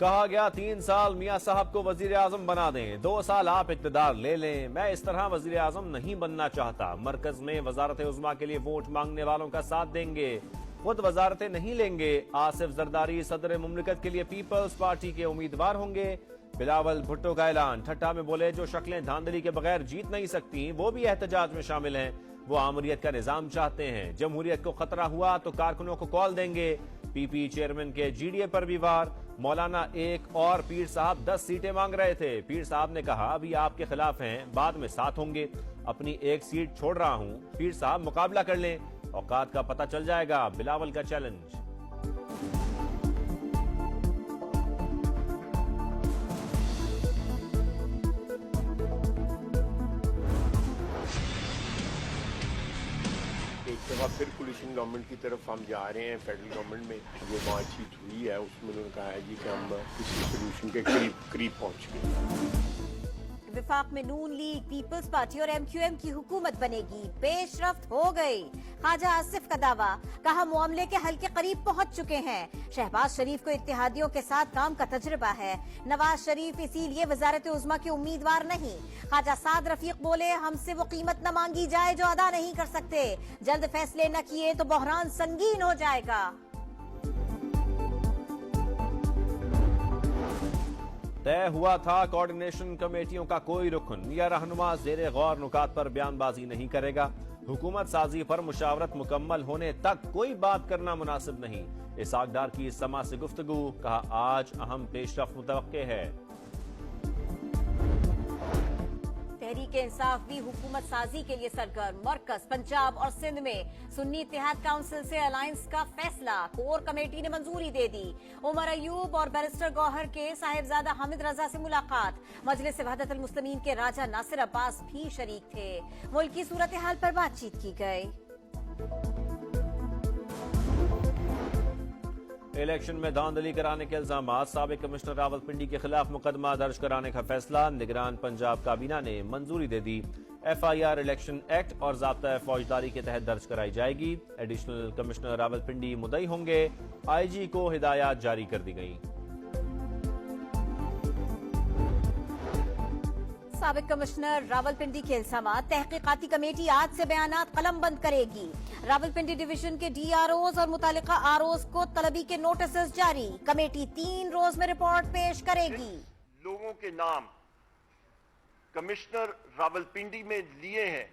کہا گیا 3 سال میاں صاحب کو وزیر اعظم بنا دیں، 2 سال آپ اقتدار لے لیں، میں اس طرح وزیر اعظم نہیں بننا چاہتا، مرکز میں وزارت عظمیٰ کے لیے ووٹ مانگنے والوں کا ساتھ دیں گے، خود وزارتیں نہیں لیں گے۔ آصف زرداری صدر مملکت کے لیے پیپلز پارٹی کے امیدوار ہوں گے۔ بلاول بھٹو کا اعلان، ٹھٹا میں بولے جو شکلیں دھاندلی کے بغیر جیت نہیں سکتی وہ بھی احتجاج میں شامل ہیں، وہ آمریت کا نظام چاہتے ہیں، جمہوریت کو خطرہ ہوا تو کارکنوں کو کال دیں گے۔ پی پی چیئرمین کے جی ڈی اے پر بھی وار، مولانا ایک اور پیر صاحب 10 سیٹیں مانگ رہے تھے، پیر صاحب نے کہا ابھی آپ کے خلاف ہیں بعد میں ساتھ ہوں گے، اپنی 1 سیٹ چھوڑ رہا ہوں، پیر صاحب مقابلہ کر لیں، اوقات کا پتہ چل جائے گا، بلاول کا چیلنج۔ ایک دفعہ پھر کولیشن گورنمنٹ کی طرف ہم جا رہے ہیں، فیڈرل گورنمنٹ میں جو بات چیت ہوئی ہے اس میں انہوں نے کہا ہے جی کہ ہم کسی سولوشن کے قریب پہنچ گئے۔ وفاق میں نون لیگ، پیپلز پارٹی اور ایم کیو ایم کی حکومت بنے گی، پیش رفت ہو گئی، خواجہ آصف کا دعویٰ، کہا معاملے کے حل کے قریب پہنچ چکے ہیں، شہباز شریف کو اتحادیوں کے ساتھ کام کا تجربہ ہے، نواز شریف اسی لیے وزارت عظمیٰ کے امیدوار نہیں، خواجہ سعد رفیق بولے ہم سے وہ قیمت نہ مانگی جائے جو ادا نہیں کر سکتے، جلد فیصلے نہ کیے تو بحران سنگین ہو جائے گا۔ طے ہوا تھا کوارڈینیشن کمیٹیوں کا کوئی رکن یا رہنما زیر غور نکات پر بیان بازی نہیں کرے گا، حکومت سازی پر مشاورت مکمل ہونے تک کوئی بات کرنا مناسب نہیں، اسحاق ڈار کی سما سے گفتگو، کہا آج اہم پیش رفت متوقع ہے۔ تحریک انصاف بھی حکومت سازی کے لیے سرگرم، مرکز پنجاب اور سندھ میں سنی اتحاد کونسل سے الائنس کا فیصلہ، کور کمیٹی نے منظوری دے دی، عمر ایوب اور بیرسٹر گوہر کے صاحبزادہ حامد رضا سے ملاقات، مجلس وحدت المسلمین کے راجہ ناصر عباس بھی شریک تھے، ملکی صورتحال پر بات چیت کی گئی۔ الیکشن میں دھاندلی کرانے کے الزامات، سابق کمشنر راولپنڈی کے خلاف مقدمہ درج کرانے کا فیصلہ، نگران پنجاب کابینہ نے منظوری دے دی، F I R election act اور ضابطہ فوجداری کے تحت درج کرائی جائے گی، ایڈیشنل کمشنر راولپنڈی مدعی ہوں گے، آئی جی کو ہدایات جاری کر دی گئیں۔ سابق کمشنر راولپنڈی کے الزامات، تحقیقاتی کمیٹی آج سے بیانات قلم بند کرے گی، راولپنڈی ڈویژن کے ڈی آر اوز اور متعلقہ آر اوز کو طلبی کے نوٹسز جاری، کمیٹی 3 روز میں رپورٹ پیش کرے گی۔ لوگوں کے نام کمشنر راولپنڈی میں لیے ہیں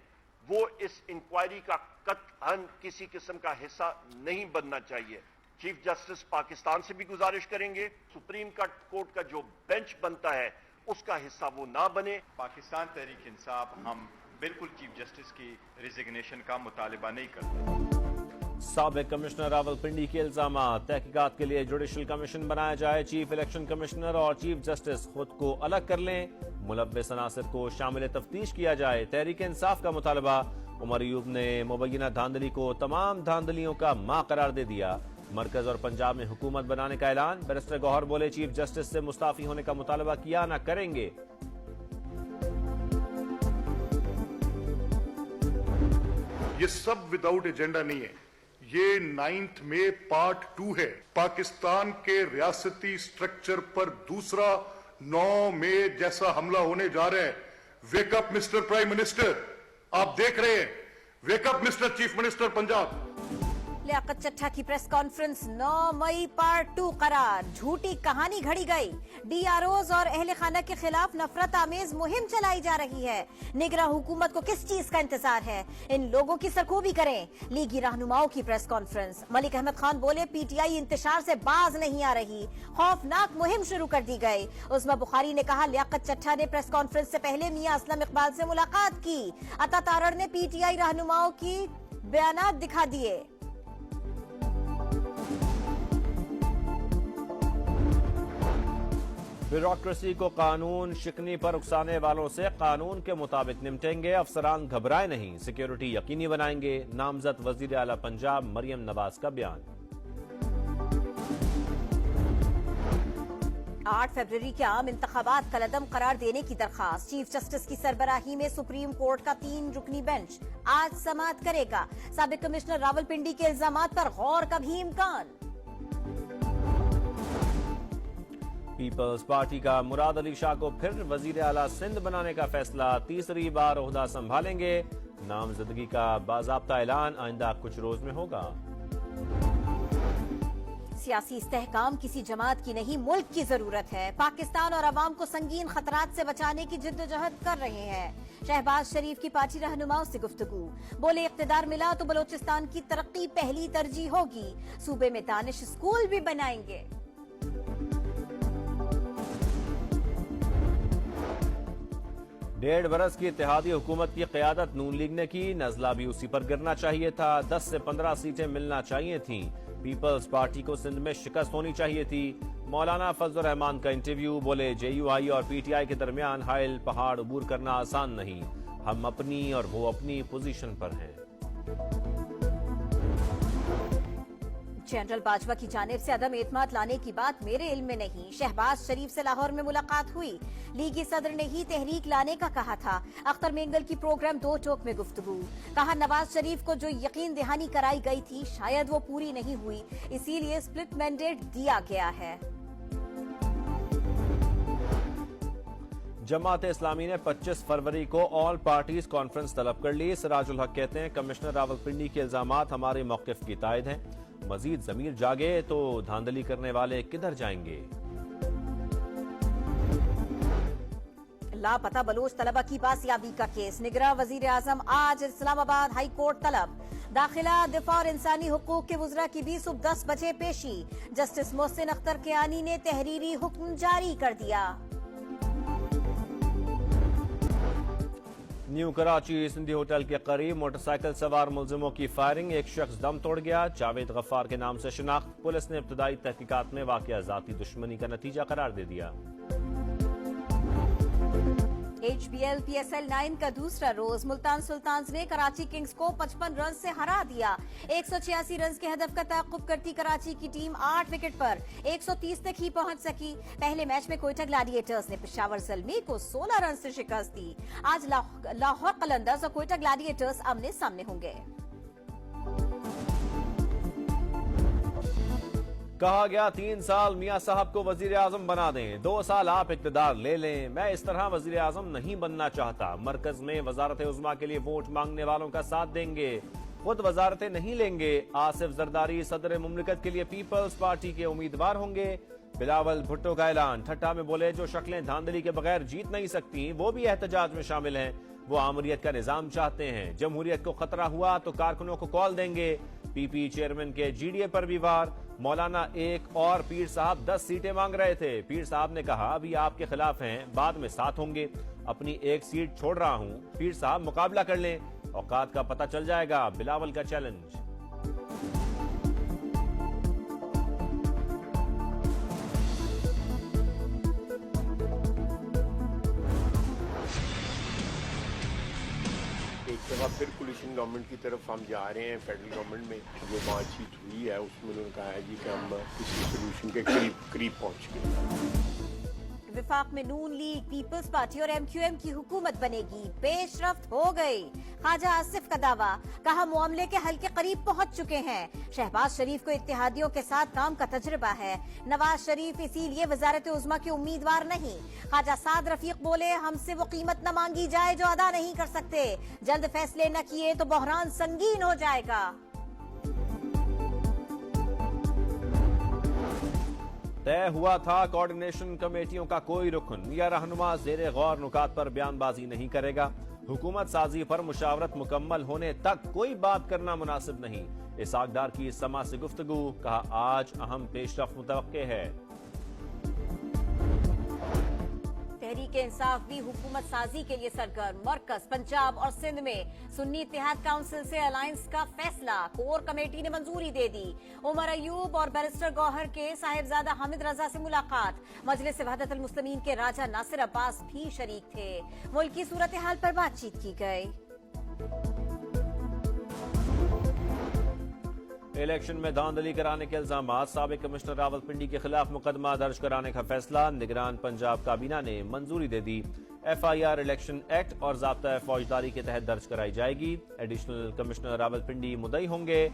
وہ اس انکوائری کا قطعاً کسی قسم کا حصہ نہیں بننا چاہیے۔ چیف جسٹس پاکستان سے بھی گزارش کریں گے سپریم کورٹ کا جو بینچ بنتا ہے اس کا حصہ وہ نہ بنے۔ پاکستان تحریک انصاف ہم بالکل چیف جسٹس کی ریزگنیشن کا مطالبہ نہیں کرتے۔ سابق کمشنر راولپنڈی کے الزامات، تحقیقات کے لیے جوڈیشل کمیشن بنایا جائے، چیف الیکشن کمشنر اور چیف جسٹس خود کو الگ کر لیں، ملوث عناصر کو شامل تفتیش کیا جائے، تحریک انصاف کا مطالبہ، عمر ایوب نے مبینہ دھاندلی کو تمام دھاندلیوں کا ماں قرار دے دیا، مرکز اور پنجاب میں حکومت بنانے کا اعلان، بیرسٹر گوہر بولے چیف جسٹس سے مستعفی ہونے کا مطالبہ کیا نہ کریں گے۔ یہ سب وداؤٹ ایجنڈا نہیں ہے، یہ 9 میں پارٹ 2 ہے، پاکستان کے ریاستی سٹرکچر پر دوسرا 9 مئی جیسا حملہ ہونے جا رہا ہے۔ Wake up mister prime minister, آپ دیکھ رہے ہیں، wake up mister chief minister Punjab. Liaquat Chattha کی پریس کانفرنس 9 مئی پارٹ 2 قرار، جھوٹی کہانی گھڑی گئی، ڈی آر اوز اور اہل خانہ کے خلاف نفرت آمیز مہم چلائی جا رہی ہے، نگراں حکومت کو کس چیز کا انتظار ہے، ان لوگوں کی سرکوبی کریں، لیگی رہنماؤں کی پریس کانفرنس، ملک احمد خان بولے پی ٹی آئی انتشار سے باز نہیں آ رہی، خوفناک مہم شروع کر دی گئی، عظمیٰ بخاری نے کہا لیاقت چٹھا نے پریس کانفرنس سے پہلے میاں اسلم اقبال سے ملاقات کی، عطا تارڑ نے پی ٹی آئی رہنماؤں کی بیانات دکھا دیے۔ بیوروکریسی کو قانون شکنی پر اکسانے والوں سے قانون کے مطابق نمٹیں گے، افسران گھبرائے نہیں، سیکیورٹی یقینی بنائیں گے، نامزد وزیر اعلی پنجاب مریم نواز کا بیان۔ 8 فروری کے عام انتخابات کالعدم قرار دینے کی درخواست، چیف جسٹس کی سربراہی میں سپریم کورٹ کا 3 رکنی بینچ آج سماعت کرے گا، سابق کمشنر راولپنڈی کے الزامات پر غور کا بھی امکان۔ پیپلز پارٹی کا مراد علی شاہ کو پھر وزیر اعلیٰ سندھ بنانے کا فیصلہ، تیسری بار عہدہ سنبھالیں گے، نامزدگی کا باضابطہ اعلان آئندہ کچھ روز میں ہوگا۔ سیاسی استحکام کسی جماعت کی نہیں، ملک کی ضرورت ہے۔ پاکستان اور عوام کو سنگین خطرات سے بچانے کی جدوجہد کر رہے ہیں۔ شہباز شریف کی پارٹی رہنماؤں سے گفتگو، بولے اقتدار ملا تو بلوچستان کی ترقی پہلی ترجیح ہوگی، صوبے میں دانش اسکول بھی بنائیں گے۔ 1.5 برس کی اتحادی حکومت کی قیادت نون لیگ نے کی، نزلہ بھی اسی پر گرنا چاہیے تھا، 10 سے 15 سیٹیں ملنا چاہیے تھیں، پیپلز پارٹی کو سندھ میں شکست ہونی چاہیے تھی۔ مولانا فضل الرحمان کا انٹرویو، بولے جے یو آئی اور پی ٹی آئی کے درمیان حائل پہاڑ عبور کرنا آسان نہیں، ہم اپنی اور وہ اپنی پوزیشن پر ہیں۔ جنرل باجوہ کی جانب سے عدم اعتماد لانے کی بات میرے علم میں نہیں، شہباز شریف سے لاہور میں ملاقات ہوئی، لیگی صدر نے ہی تحریک لانے کا کہا تھا۔ اختر مینگل کی پروگرام دو ٹوک میں گفتگو، کہا نواز شریف کو جو یقین دہانی کرائی گئی تھی شاید وہ پوری نہیں ہوئی، اسی لیے سپلٹ مینڈیٹ دیا گیا ہے۔ جماعت اسلامی نے 25 فروری کو آل پارٹیز کانفرنس طلب کر لی۔ سراج الحق کہتے ہیں کمشنر راولپنڈی کے الزامات ہمارے موقف کی تائید ہیں، مزید ضمیر جاگے تو دھاندلی کرنے والے کدھر جائیں گے۔ لاپتہ بلوچ طلبہ کی بازیابی کا کیس، نگراں وزیر اعظم آج اسلام آباد ہائی کورٹ طلب، داخلہ دفاع اور انسانی حقوق کے وزراء کی بھی صبح 10 بجے پیشی، جسٹس محسن اختر کیانی نے تحریری حکم جاری کر دیا۔ نیو کراچی سندھی ہوٹل کے قریب موٹر سائیکل سوار ملزموں کی فائرنگ، ایک شخص دم توڑ گیا، جاوید غفار کے نام سے شناخت، پولیس نے ابتدائی تحقیقات میں واقعہ ذاتی دشمنی کا نتیجہ قرار دے دیا۔ H B L P S L 9 کا دوسرا روز، ملتان سلطانز نے کراچی کنگز کو 55 رنز سے ہرا دیا، 186 رنز کے ہدف کا تعاقب کرتی کراچی کی ٹیم 8 وکٹ پر 130 تک ہی پہنچ سکی۔ پہلے میچ میں کوئٹہ گلیڈیٹرز نے پشاور زلمی کو 16 رنز سے شکست دی۔ آج لاہور قلندرز اور کوئٹہ گلیڈیٹرز آمنے سامنے ہوں گے۔ کہا گیا 3 سال میاں صاحب کو وزیر اعظم بنا دیں، 2 سال آپ اقتدار لے لیں، میں اس طرح وزیر اعظم نہیں بننا چاہتا، مرکز میں وزارت عظمیٰ کے لیے ووٹ مانگنے والوں کا ساتھ دیں گے، خود وزارتیں نہیں لیں گے۔ آصف زرداری صدر مملکت کے لیے پیپلز پارٹی کے امیدوار ہوں گے، بلاول بھٹو کا اعلان، ٹھٹا میں بولے جو شکلیں دھاندلی کے بغیر جیت نہیں سکتی وہ بھی احتجاج میں شامل ہیں، وہ آمریت کا نظام چاہتے ہیں، جمہوریت کو خطرہ ہوا تو کارکنوں کو کال دیں گے۔ پی پی چیئرمین کے جی ڈی اے پر بھی وار، مولانا ایک اور پیر صاحب 10 سیٹیں مانگ رہے تھے، پیر صاحب نے کہا ابھی آپ کے خلاف ہیں، بعد میں ساتھ ہوں گے، اپنی 1 سیٹ چھوڑ رہا ہوں، پیر صاحب مقابلہ کر لیں، اوقات کا پتہ چل جائے گا، بلاول کا چیلنج۔ ایک دفعہ پھر کولیشن گورنمنٹ کی طرف ہم جا رہے ہیں، فیڈرل گورنمنٹ میں جو بات چیت ہوئی ہے اس میں انہوں نے کہا ہے جی کہ ہم کسی سولوشن کے قریب پہنچ گئے۔ وفاق میں نون لیگ، پیپلز پارٹی اور ایم کیو ایم کی حکومت بنے گی، پیش رفت ہو گئی، خواجہ آصف کا دعویٰ، کہا معاملے کے حل کے قریب پہنچ چکے ہیں، شہباز شریف کو اتحادیوں کے ساتھ کام کا تجربہ ہے، نواز شریف اسی لیے وزارت عظمیٰ کے امیدوار نہیں، خواجہ سعد رفیق بولے ہم سے وہ قیمت نہ مانگی جائے جو ادا نہیں کر سکتے، جلد فیصلے نہ کیے تو بحران سنگین ہو جائے گا۔ طے ہوا تھا کوارڈینیشن کمیٹیوں کا کوئی رکن یا رہنما زیر غور نکات پر بیان بازی نہیں کرے گا، حکومت سازی پر مشاورت مکمل ہونے تک کوئی بات کرنا مناسب نہیں، اسحاق ڈار کی سما سے گفتگو، کہا آج اہم پیش رفت متوقع ہے۔ تحریک انصاف بھی حکومت سازی کے لیے سرگرم، مرکز پنجاب اور سندھ میں سنی اتحاد کونسل سے الائنس کا فیصلہ، کور کمیٹی نے منظوری دے دی، عمر ایوب اور بیرسٹر گوہر کے صاحبزادہ حامد رضا سے ملاقات، مجلس وحدت المسلمین کے راجہ ناصر عباس بھی شریک تھے، ملکی صورتحال پر بات چیت کی گئی۔ الیکشن میں دھاندلی کرانے کے الزامات، سابق کمشنر راولپنڈی کے خلاف مقدمہ درج کرانے کا فیصلہ، نگران پنجاب کابینہ نے منظوری دے دی، F I R election act اور ضابطہ فوجداری کے تحت درج کرائی جائے گی، ایڈیشنل کمشنر راولپنڈی مدعی ہوں گے۔